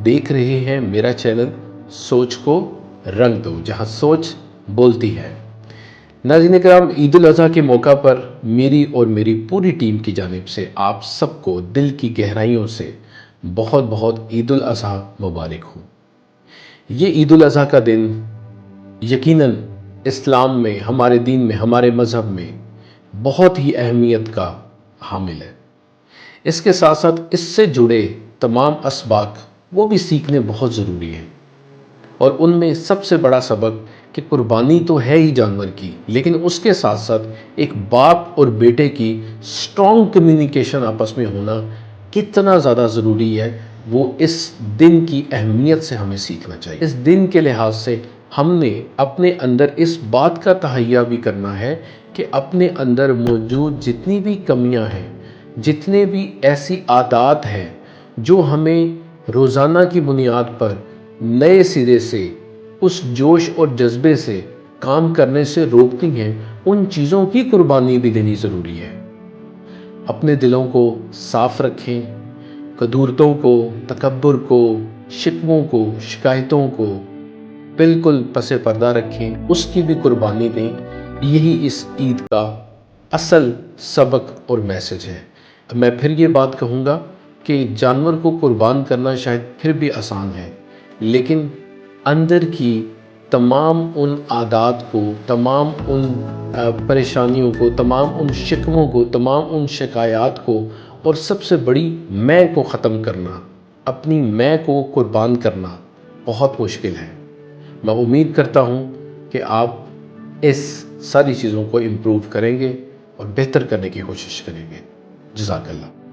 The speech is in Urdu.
دیکھ رہے ہیں میرا چینل سوچ کو رنگ دو، جہاں سوچ بولتی ہے۔ ناظرین کرام، عید الاضحیٰ کے موقع پر میری اور میری پوری ٹیم کی جانب سے آپ سب کو دل کی گہرائیوں سے بہت بہت عید الاضحیٰ مبارک ہو۔ یہ عید الاضحیٰ کا دن یقیناً اسلام میں، ہمارے دین میں، ہمارے مذہب میں بہت ہی اہمیت کا حامل ہے۔ اس کے ساتھ ساتھ اس سے جڑے تمام اسباق وہ بھی سیکھنے بہت ضروری ہیں، اور ان میں سب سے بڑا سبق کہ قربانی تو ہے ہی جانور کی، لیکن اس کے ساتھ ساتھ ایک باپ اور بیٹے کی سٹرونگ کمیونیکیشن آپس میں ہونا کتنا زیادہ ضروری ہے، وہ اس دن کی اہمیت سے ہمیں سیکھنا چاہیے۔ اس دن کے لحاظ سے ہم نے اپنے اندر اس بات کا تہیہ بھی کرنا ہے کہ اپنے اندر موجود جتنی بھی کمیاں ہیں، جتنے بھی ایسی عادات ہیں جو ہمیں روزانہ کی بنیاد پر نئے سرے سے اس جوش اور جذبے سے کام کرنے سے روکتی ہیں، ان چیزوں کی قربانی بھی دینی ضروری ہے۔ اپنے دلوں کو صاف رکھیں، کدورتوں کو، تکبر کو، شکووں کو، شکایتوں کو بالکل پس پردہ رکھیں، اس کی بھی قربانی دیں۔ یہی اس عید کا اصل سبق اور میسج ہے۔ میں پھر یہ بات کہوں گا کہ جانور کو قربان کرنا شاید پھر بھی آسان ہے، لیکن اندر کی تمام ان عادات کو، تمام ان پریشانیوں کو، تمام ان شکووں کو، تمام ان شکایات کو، اور سب سے بڑی میں کو ختم کرنا، اپنی میں کو قربان کرنا بہت مشکل ہے۔ میں امید کرتا ہوں کہ آپ اس ساری چیزوں کو امپروو کریں گے اور بہتر کرنے کی کوشش کریں گے۔ جزاک اللہ۔